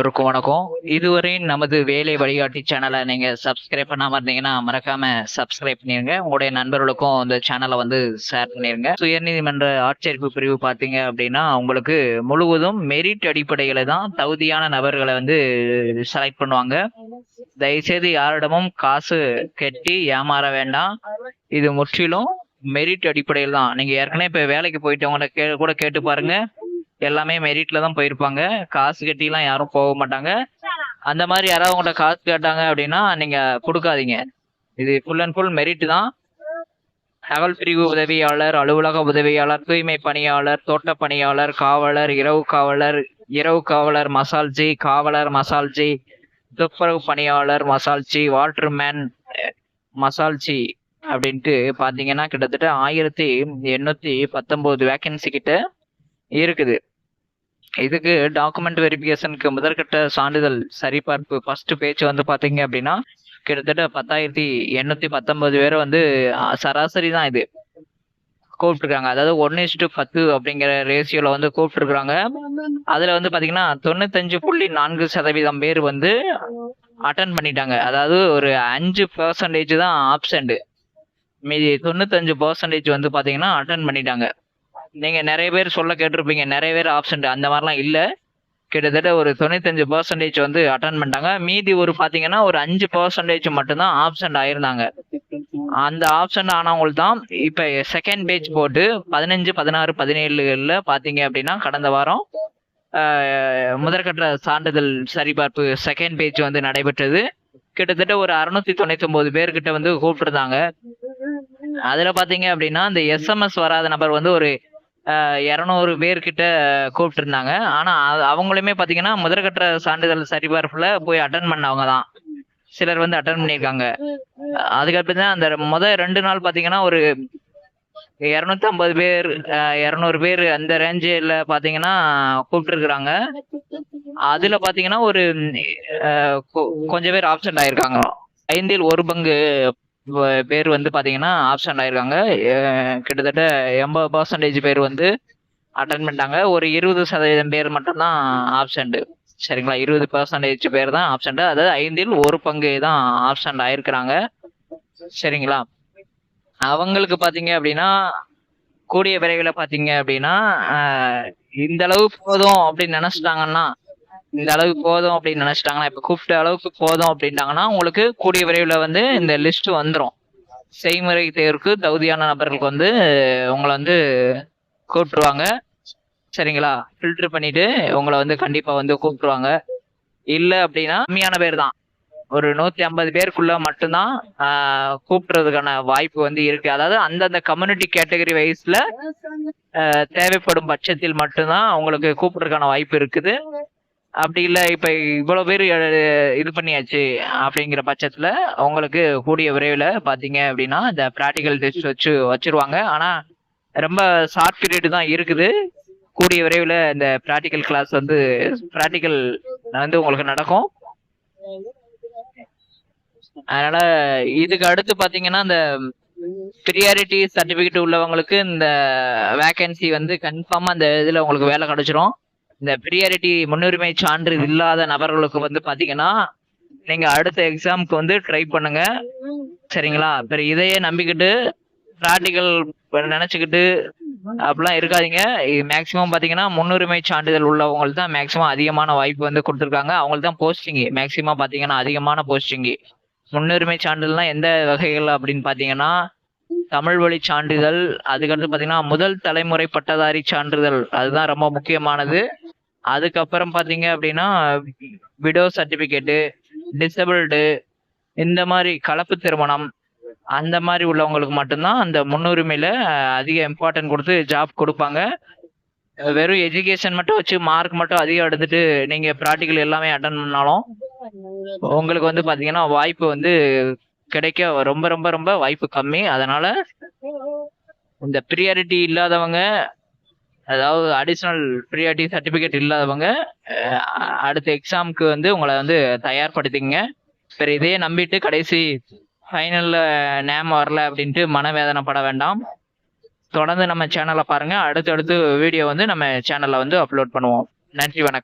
அனைவருக்கும் வணக்கம். இதுவரை நமது வேலை வழிகாட்டி சேனலை நீங்க சப்ஸ்கிரைப் பண்ணாம இருந்தீங்கன்னா மறக்காம சப்ஸ்கிரைப் பண்ணிருங்க. உங்களுடைய நண்பர்களுக்கும் இந்த சேனலை வந்து ஷேர் பண்ணிருங்க. உயர்நீதிமன்ற ஆட்சேர்ப்பு பிரிவு பாத்தீங்க அப்படின்னா உங்களுக்கு முழுவதும் மெரிட் அடிப்படையில தான் தகுதியான நபர்களை வந்து செலக்ட் பண்ணுவாங்க. தயவுசெய்து யாரிடமும் காசு கட்டி ஏமாற வேண்டாம். இது முற்றிலும் மெரிட் அடிப்படையில் தான். நீங்க ஏற்கனவே இப்ப வேலைக்கு போயிட்டவங்க கூட கேட்டு பாருங்க. எல்லாமே மெரிட்ல தான் போயிருப்பாங்க. காசு கட்டிலாம் யாரும் போக மாட்டாங்க. அந்த மாதிரி யாராவது உங்கள்ட்ட காசு கேட்டாங்க அப்படின்னா நீங்க கொடுக்காதீங்க. இது ஃபுல் அண்ட் ஃபுல் மெரிட் தான். தகவல் பிரிவு உதவியாளர், அலுவலக உதவியாளர், தூய்மை பணியாளர், தோட்ட பணியாளர், காவலர், இரவு காவலர் மசால்ஜி, காவலர் மசால்ஜி, துப்புரவு பணியாளர் மசால்ஜி, வாட்டர்மேன் மசால்ஜி அப்படின்ட்டு பாத்தீங்கன்னா கிட்டத்தட்ட 1819 வேகன்சி கிட்ட இருக்குது. இதுக்கு டாக்குமெண்ட் வெரிஃபிகேஷனுக்கு முதற்கட்ட சான்றிதழ் சரிபார்ப்பு ஃபர்ஸ்ட் பேஜ் வந்து பாத்தீங்க அப்படின்னா கிட்டத்தட்ட 10,819 பேரை வந்து சராசரி தான் இது கூப்பிட்டுருக்காங்க. அதாவது 1:10 அப்படிங்கிற ரேஷியோல வந்து கூப்பிட்டுருக்காங்க. அதுல வந்து பாத்தீங்கன்னா 95.4% பேர் வந்து அட்டன் பண்ணிட்டாங்க. அதாவது ஒரு 5% தான் ஆப்சண்ட். மீதி 95% வந்து பாத்தீங்கன்னா அட்டன் பண்ணிட்டாங்க. நீங்க நிறைய பேர் சொல்ல கேட்டிருப்பீங்க, நிறைய பேர் ஆப்சண்ட். அந்த மாதிரிலாம் இல்ல. கிட்டத்தட்ட ஒரு 95% வந்து அட்டன் பண்ணிட்டாங்க. மீதி ஒரு பாத்தீங்கன்னா ஒரு 5% மட்டும்தான் ஆப்சண்ட் ஆயிருந்தாங்க. அந்த ஆப்சண்ட் ஆனவங்களுக்கு தான் இப்ப செகண்ட் பேஜ் போட்டு 15, 16, 17 பாத்தீங்க அப்படின்னா கடந்த வாரம் முதற்கட்ட சான்றிதழ் சரிபார்ப்பு செகண்ட் பேஜ் வந்து நடைபெற்றது. கிட்டத்தட்ட ஒரு 699 பேர்கிட்ட வந்து கூப்பிட்டுருந்தாங்க. அதுல பாத்தீங்க அப்படின்னா இந்த எஸ்எம்எஸ் வராத நபர் வந்து ஒரு 200 பேர்கிட்ட கூப்பிட்டு இருந்தாங்க. ஆனா அவங்களுமே பாத்தீங்கன்னா முதற்கட்ட சான்றிதழ் சரிபார்ப்புல போய் அட்டன் பண்ணவங்க தான். சிலர் வந்து அட்டன் பண்ணியிருக்காங்க. அதுக்கப்புறம் தான் அந்த 2 நாள் பாத்தீங்கன்னா ஒரு 250 பேர் 200 பேர் அந்த ரேஞ்சில் பாத்தீங்கன்னா கூப்பிட்டு இருக்கிறாங்க. அதுல பாத்தீங்கன்னா ஒரு கொஞ்சம் பேர் ஆப்சென்ட் ஆயிருக்காங்க. 5 1 பங்கு பேர் வந்து பாத்தீங்கன்னா ஆப்சென்ட் ஆயிருக்காங்க. கிட்டத்தட்ட 80% பேர் வந்து அட்டன் பண்ணிட்டாங்க. ஒரு 20% பேர் மட்டும்தான் ஆப்சென்ட். சரிங்களா, 20% பேர் தான் ஆப்சென்ட். அதாவது 5 1 பங்கு தான் ஆப்சென்ட் ஆயிருக்கிறாங்க. சரிங்களா, அவங்களுக்கு பாத்தீங்க அப்படின்னா கூடிய விரைவில் பாத்தீங்க அப்படின்னா இந்த அளவு போதும் அப்படின்னு நினைச்சிட்டாங்கன்னா இப்ப கூப்பிட்ட அளவுக்கு போதும் அப்படின்ட்டாங்கன்னா உங்களுக்கு கூடிய விரைவில் வந்து இந்த லிஸ்ட் வந்துடும். செய்முறை தேர்வுக்கு தகுதியான நபர்களுக்கு வந்து உங்களை வந்து கூப்பிட்டுருவாங்க. சரிங்களா, ஃபில்டர் பண்ணிட்டு உங்களை வந்து கண்டிப்பா வந்து கூப்பிட்டுருவாங்க. இல்ல அப்படின்னா கம்மியான பேர் தான், ஒரு 150 பேருக்குள்ள மட்டும்தான் கூப்பிடுறதுக்கான வாய்ப்பு வந்து இருக்கு. அதாவது அந்தந்த கம்யூனிட்டி கேட்டகரி வைஸ்ல தேவைப்படும் பட்சத்தில் மட்டும்தான் உங்களுக்கு கூப்பிடுறதுக்கான வாய்ப்பு இருக்குது. அப்படி இல்லை இப்ப இவ்வளவு பேர் இது பண்ணியாச்சு அப்படிங்கிற பட்சத்துல உங்களுக்கு கூடிய விரைவில் பாத்தீங்க அப்படின்னா இந்த பிராக்டிக்கல் டெஸ்ட் வச்சிருவாங்க. ஆனா ரொம்ப ஷார்ட் பீரியட் தான் இருக்குது. கூடிய விரைவில் இந்த பிராக்டிக்கல் கிளாஸ் வந்து உங்களுக்கு நடக்கும். அதனால இதுக்கு அடுத்து பாத்தீங்கன்னா இந்த ப்ரியாரிட்டி சர்டிபிகேட் உள்ளவங்களுக்கு இந்த வேகன்சி வந்து கன்ஃபார்மா அந்த இதுல உங்களுக்கு வேலை கிடைச்சிரும். இந்த ப்ரியாரிட்டி முன்னுரிமை சான்று இல்லாத நபர்களுக்கு வந்து பாத்தீங்கன்னா நீங்க அடுத்த எக்ஸாமுக்கு வந்து ட்ரை பண்ணுங்க. சரிங்களா, இதையே நம்பிக்கிட்டு பிராக்டிக்கல் நினைச்சுக்கிட்டு அப்படிலாம் இருக்காதீங்க. மேக்சிமம் பாத்தீங்கன்னா முன்னுரிமை சான்றிதழ் உள்ளவங்களுக்கு தான் மேக்சிமம் அதிகமான வாய்ப்பு வந்து கொடுத்துருக்காங்க. அவங்களுக்கு தான் போஸ்டிங் மேக்சிமம் பாத்தீங்கன்னா அதிகமான போஸ்டிங். முன்னுரிமை சான்றிதழ்னா எந்த வகைகள் அப்படின்னு பாத்தீங்கன்னா தமிழ் வழி சான்றிதழ், அதுக்கடுத்து பாத்தீங்கன்னா முதல் தலைமுறை பட்டதாரி சான்றிதழ், அதுதான் ரொம்ப முக்கியமானது. அதுக்கப்புறம் பாத்தீங்க அப்படின்னா விடோ சர்டிபிகேட்டு, டிசபிள்டு, இந்த மாதிரி கலப்பு திருமணம் அந்த மாதிரி உள்ளவங்களுக்கு மட்டும்தான் அந்த முன்னுரிமையில அதிக இம்பார்ட்டன்ட் கொடுத்து ஜாப் கொடுப்பாங்க. வெறும் எஜுகேஷன் மட்டும் வச்சு மார்க் மட்டும் அதிகம் எடுத்துட்டு நீங்க ப்ராக்டிக்கல் எல்லாமே அட்டன் பண்ணாலும் உங்களுக்கு வந்து பாத்தீங்கன்னா வாய்ப்பு வந்து கிடைக்க ரொம்ப ரொம்ப ரொம்ப வாய்ப்பு கம்மி. அதனால இந்த ப்ரியாரிட்டி இல்லாதவங்க, அதாவது அடிஷனல் ப்ரியாரிட்டி சர்டிபிகேட் இல்லாதவங்க அடுத்த எக்ஸாமுக்கு வந்து உங்களை வந்து தயார்படுத்திங்க. இதையே நம்பிட்டு கடைசி ஃபைனல்ல நேம் வரல அப்படின்ட்டு மனவேதனைப்பட வேண்டாம். தொடர்ந்து நம்ம சேனலை பாருங்க. அடுத்தடுத்து வீடியோ வந்து நம்ம சேனல்ல வந்து அப்லோட் பண்ணுவோம். நன்றி, வணக்கம்.